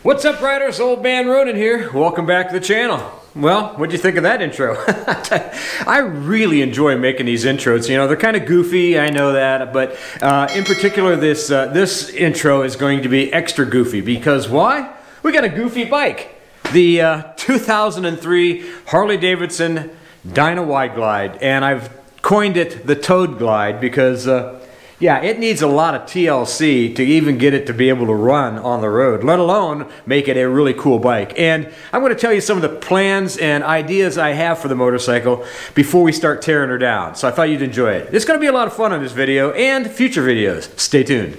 What's up, riders? Ol Man Ronin here. Welcome back to the channel. Well, what'd you think of that intro? I really enjoy making these intros. You know, they're kind of goofy, I know that, but in particular this intro is going to be extra goofy because why? We got a goofy bike. The 2003 Harley-Davidson Dyna Wide Glide, and I've coined it the Toad Glide because yeah, it needs a lot of TLC to even get it to be able to run on the road, let alone make it a really cool bike. And I'm going to tell you some of the plans and ideas I have for the motorcycle before we start tearing her down. So I thought you'd enjoy it. It's going to be a lot of fun on this video and future videos. Stay tuned.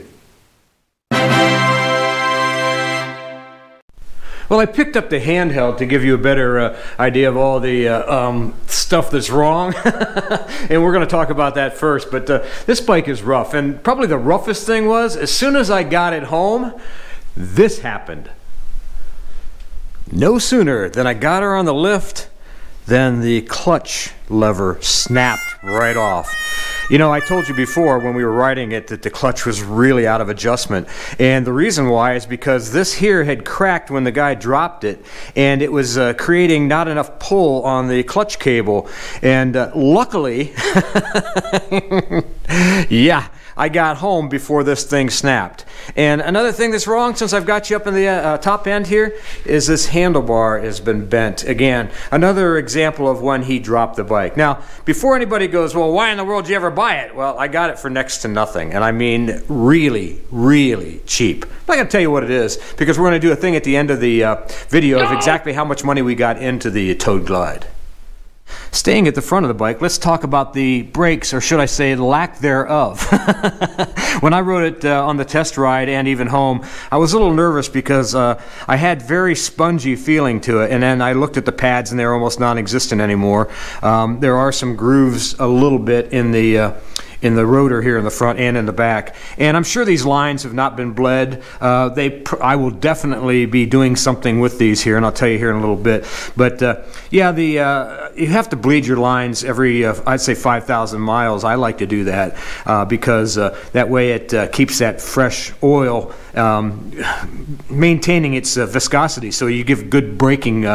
Well, I picked up the handheld to give you a better idea of all the stuff that's wrong. And we're going to talk about that first. But this bike is rough. And probably the roughest thing was, as soon as I got it home, this happened. No sooner than I got her on the lift, then the clutch lever snapped right off. You know, I told you before when we were riding it that the clutch was really out of adjustment. And the reason why is because this here had cracked when the guy dropped it, and it was creating not enough pull on the clutch cable. And luckily, yeah, I got home before this thing snapped. And another thing that's wrong, since I've got you up in the top end here, is this handlebar has been bent. Again, another example of when he dropped the bike. Now, before anybody goes, well, why in the world did you ever buy it? Well, I got it for next to nothing. And I mean really, really cheap. I'm not going to tell you what it is, because we're going to do a thing at the end of the video of exactly how much money we got into the Toad Glide. Staying at the front of the bike, let's talk about the brakes, or should I say lack thereof. When I rode it on the test ride and even home, I was a little nervous because I had very spongy feeling to it, and then I looked at the pads and they're almost non-existent anymore. There are some grooves a little bit in the rotor here in the front and in the back, and I'm sure these lines have not been bled. I will definitely be doing something with these here, and I'll tell you here in a little bit. But yeah, you have to bleed your lines every I'd say 5,000 miles. I like to do that because that way it keeps that fresh oil maintaining its viscosity, so you give good braking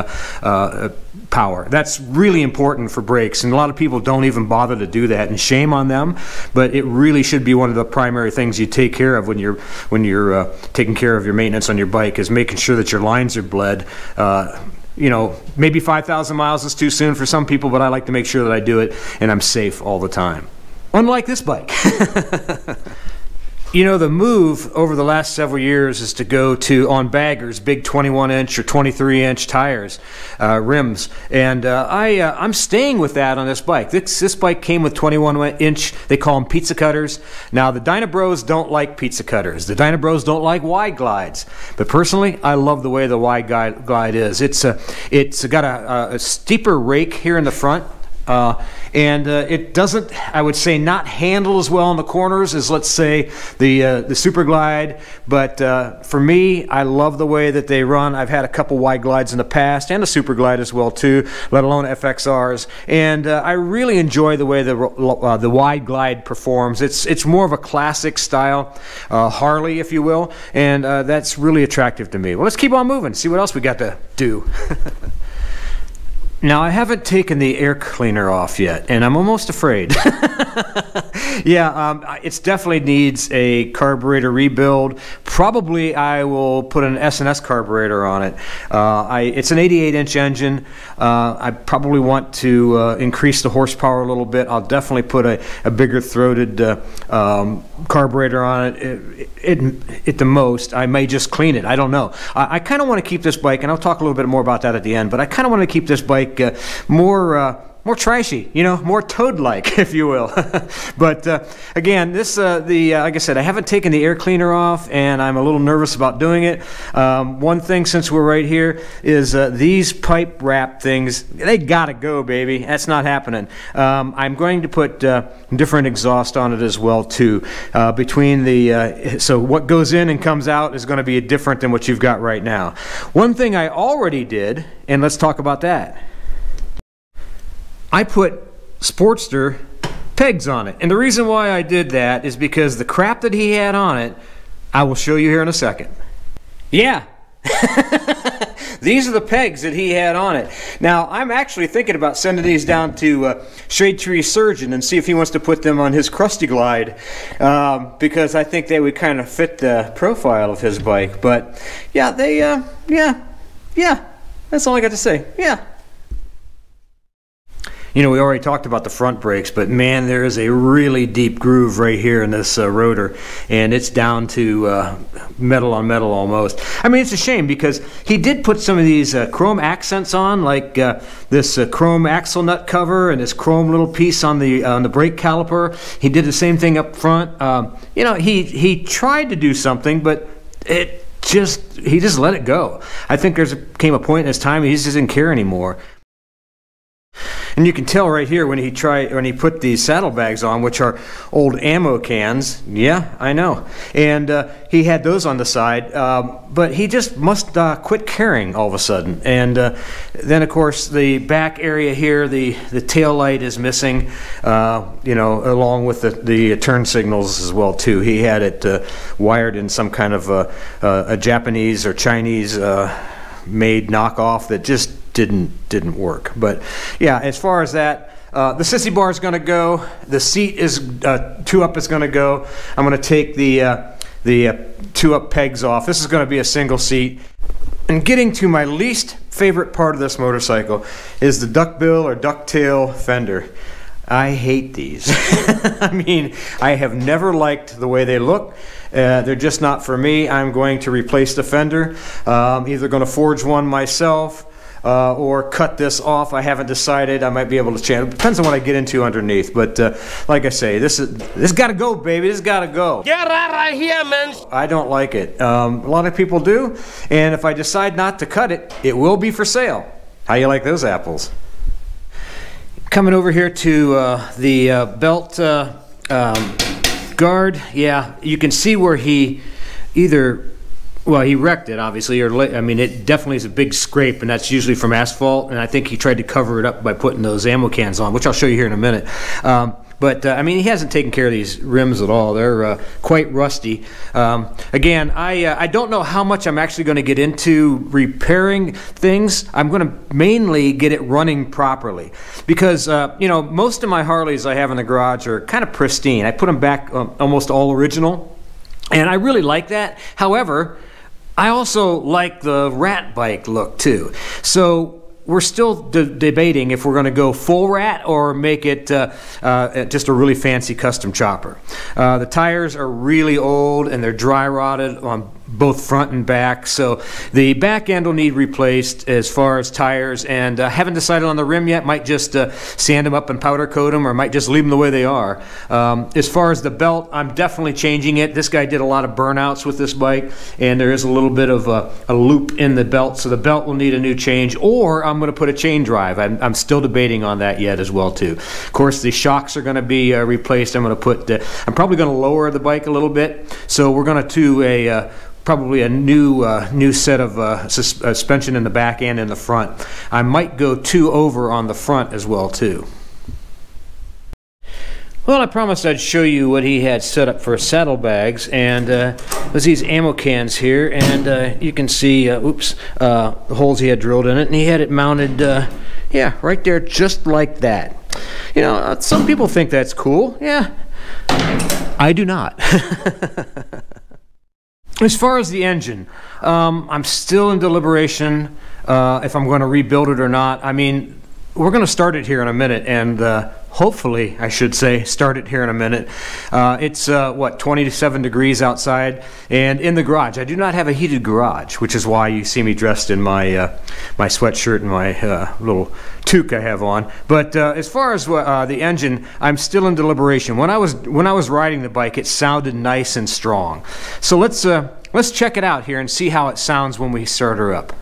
power. That's really important for brakes, and a lot of people don't even bother to do that, and shame on them, but it really should be one of the primary things you take care of when you're taking care of your maintenance on your bike, is making sure that your lines are bled. You know, maybe 5,000 miles is too soon for some people, but I like to make sure that I do it and I'm safe all the time. Unlike this bike. You know, the move over the last several years is to go to, on baggers, big 21-inch or 23-inch tires, rims, and I'm staying with that on this bike. This bike came with 21-inch, they call them pizza cutters. Now, the Dyna Bros don't like pizza cutters. The Dyna Bros don't like wide glides. But personally, I love the way the wide glide is. It's got a steeper rake here in the front. And it doesn't, I would say, not handle as well in the corners as, let's say, the Super Glide. But for me, I love the way that they run. I've had a couple wide glides in the past, and a Super Glide as well too, let alone FXRs. And I really enjoy the way the wide glide performs. It's more of a classic style Harley, if you will, and that's really attractive to me. Well, let's keep on moving. See what else we got to do. Now, I haven't taken the air cleaner off yet, and I'm almost afraid. Yeah, it definitely needs a carburetor rebuild. Probably I will put an S&S carburetor on it. It's an 88-inch engine. I probably want to increase the horsepower a little bit. I'll definitely put a bigger throated carburetor on it. At the most, I may just clean it. I don't know. I kind of want to keep this bike, and I'll talk a little bit more about that at the end, but I kind of want to keep this bike more trashy, you know, more toad-like, if you will. But again, this like I said, I haven't taken the air cleaner off, and I'm a little nervous about doing it. One thing, since we're right here, is these pipe wrap things. They gotta go, baby. That's not happening. I'm going to put different exhaust on it as well too. Between the so what goes in and comes out is going to be different than what you've got right now. One thing I already did, and let's talk about that. I put Sportster pegs on it. And the reason why I did that is because the crap that he had on it, I will show you here in a second. Yeah, These are the pegs that he had on it. Now, I'm actually thinking about sending these down to Shade Tree Surgeon and see if he wants to put them on his Krusty Glide, because I think they would kind of fit the profile of his bike. But yeah, they, yeah, that's all I got to say. Yeah. You know, we already talked about the front brakes, but man, there is a really deep groove right here in this rotor, and it's down to metal on metal almost. I mean, it's a shame because he did put some of these chrome accents on, like this chrome axle nut cover and this chrome little piece on the brake caliper. He did the same thing up front. You know, he tried to do something, but he just let it go. I think came a point in his time he just doesn't care anymore. And you can tell right here when he put these saddlebags on, which are old ammo cans. Yeah, I know. And he had those on the side, but he just must quit caring all of a sudden. And then, of course, the back area here, the tail light is missing, you know, along with the turn signals as well too. He had it wired in some kind of a Japanese or Chinese made knockoff that just didn't work. But yeah, as far as that, the sissy bar is going to go. The seat is 2-up is going to go. I'm going to take the 2-up pegs off. This is going to be a single seat. And getting to my least favorite part of this motorcycle is the duckbill or ducktail fender. I hate these. I mean, I have never liked the way they look. They're just not for me. I'm going to replace the fender. Either going to forge one myself or cut this off. I haven't decided. I might be able to change. It depends on what I get into underneath. But like I say, this got to go, baby. This got to go. Get out of here, man. I don't like it. A lot of people do. And if I decide not to cut it, it will be for sale. How you like those apples? Coming over here to the belt guard. Yeah, you can see where he well, he wrecked it, obviously, or I mean, it definitely is a big scrape, and that's usually from asphalt, and I think he tried to cover it up by putting those ammo cans on, which I'll show you here in a minute. But I mean, he hasn't taken care of these rims at all. They're quite rusty. Again, I don't know how much I'm actually going to get into repairing things. I'm going to mainly get it running properly because, you know, most of my Harleys I have in the garage are kind of pristine. I put them back almost all original, and I really like that. However, I also like the rat bike look too. So we're still debating if we're going to go full rat or make it just a really fancy custom chopper. The tires are really old and they're dry rotted on both front and back, so the back end will need replaced as far as tires, and haven't decided on the rim yet. Might just sand them up and powder coat them, or might just leave them the way they are. As far as the belt, I'm definitely changing it. This guy did a lot of burnouts with this bike, and there is a little bit of a loop in the belt, so the belt will need a new change, or I'm going to put a chain drive. I'm still debating on that yet as well too. Of course, the shocks are going to be replaced. I'm going to put I'm probably going to lower the bike a little bit, so we're going to do probably a new set of suspension in the back and in the front. I might go 2 over on the front as well too. Well, I promised I'd show you what he had set up for saddlebags, and there's these ammo cans here, and you can see the holes he had drilled in it, and he had it mounted yeah, right there, just like that. You know, some people think that's cool. Yeah, I do not. As far as the engine, I'm still in deliberation if I'm going to rebuild it or not. I mean, we're going to start it here in a minute, and hopefully, I should say, start it here in a minute. It's, what, 27 degrees outside, and in the garage. I do not have a heated garage, which is why you see me dressed in my my sweatshirt and my little toque I have on. But as far as the engine, I'm still in deliberation. When I was riding the bike, it sounded nice and strong. So let's check it out here and see how it sounds when we start her up.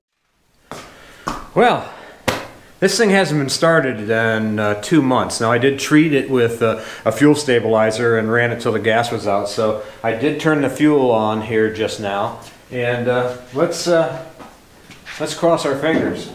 Well, this thing hasn't been started in 2 months. Now, I did treat it with a fuel stabilizer and ran it till the gas was out. So I did turn the fuel on here just now, and let's cross our fingers.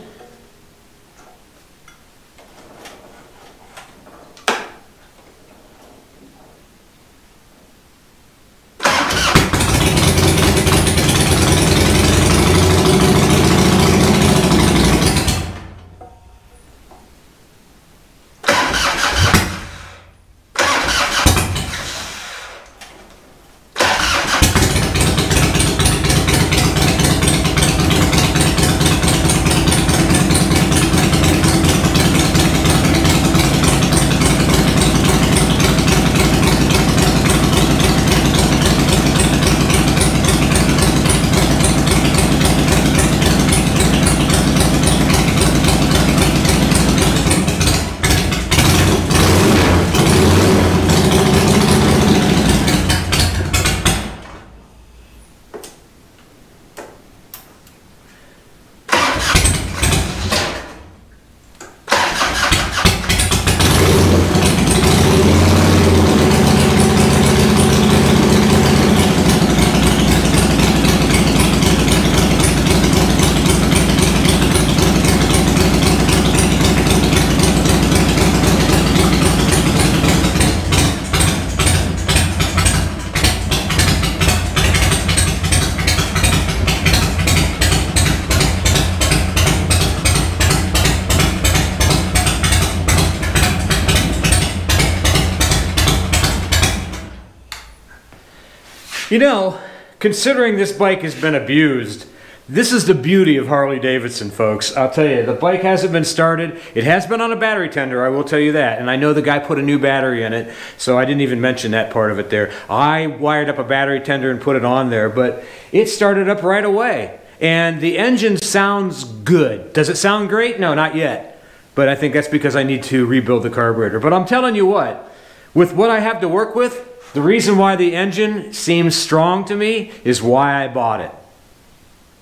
You know, considering this bike has been abused, this is the beauty of Harley-Davidson, folks. I'll tell you, the bike hasn't been started. It has been on a battery tender, I will tell you that. And I know the guy put a new battery in it, so I didn't even mention that part of it there. I wired up a battery tender and put it on there, but it started up right away. And the engine sounds good. Does it sound great? No, not yet. But I think that's because I need to rebuild the carburetor. But I'm telling you what, with what I have to work with, the reason why the engine seems strong to me is why I bought it.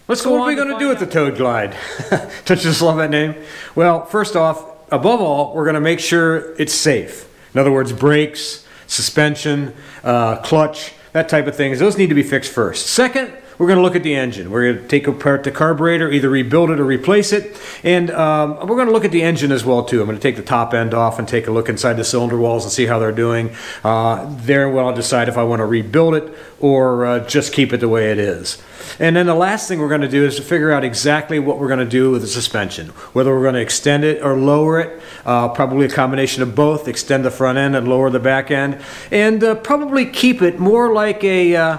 Let's go on. What are we going to do with the Toad Glide? Don't you just love that name? Well, first off, above all, we're going to make sure it's safe. In other words, brakes, suspension, clutch, that type of things. Those need to be fixed first. Second, we're going to look at the engine. We're going to take apart the carburetor, either rebuild it or replace it. And we're going to look at the engine as well, too. I'm going to take the top end off and take a look inside the cylinder walls and see how they're doing. There, well, I'll decide if I want to rebuild it or just keep it the way it is. And then the last thing we're going to do is to figure out exactly what we're going to do with the suspension. Whether we're going to extend it or lower it, probably a combination of both, extend the front end and lower the back end, and probably keep it more like a,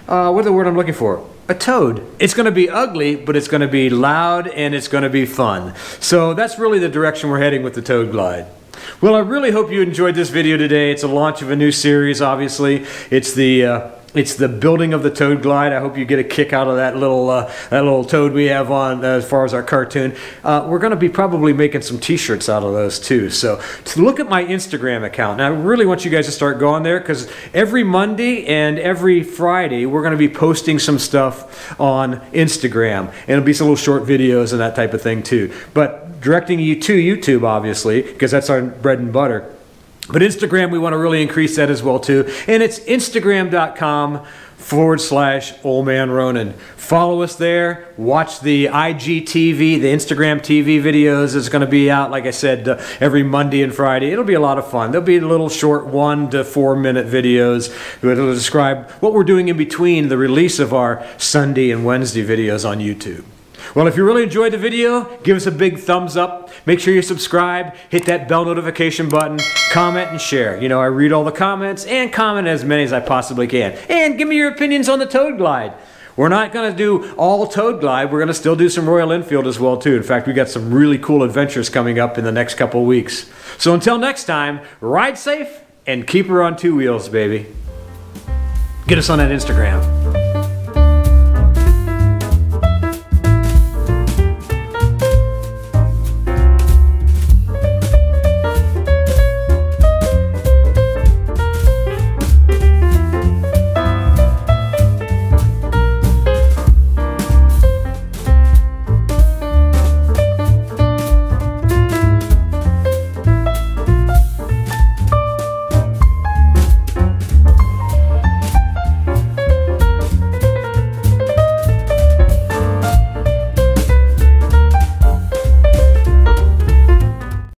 what's the word I'm looking for? A toad. It's going to be ugly, but it's going to be loud and it's going to be fun. So that's really the direction we're heading with the Toad Glide. Well, I really hope you enjoyed this video today. It's a launch of a new series, obviously. It's the building of the Toad Glide. I hope you get a kick out of that little toad we have on as far as our cartoon. We're going to be probably making some t-shirts out of those too. So to look at my Instagram account. Now I really want you guys to start going there because every Monday and every Friday we're going to be posting some stuff on Instagram. And it'll be some little short videos and that type of thing too. But directing you to YouTube, obviously, because that's our bread and butter. But Instagram, we want to really increase that as well too. And it's Instagram.com/Ol Man Ronin. Follow us there. Watch the IGTV, the Instagram TV videos. It's going to be out, like I said, every Monday and Friday. It'll be a lot of fun. There'll be little short 1 to 4 minute videos. It'll describe what we're doing in between the release of our Sunday and Wednesday videos on YouTube. Well, if you really enjoyed the video, give us a big thumbs up. Make sure you subscribe, hit that bell notification button, comment and share. You know, I read all the comments and comment as many as I possibly can. And give me your opinions on the Toad Glide. We're not going to do all Toad Glide. We're going to still do some Royal Enfield as well too. In fact, we got some really cool adventures coming up in the next couple of weeks. So until next time, ride safe and keep her on 2 wheels, baby. Get us on that Instagram.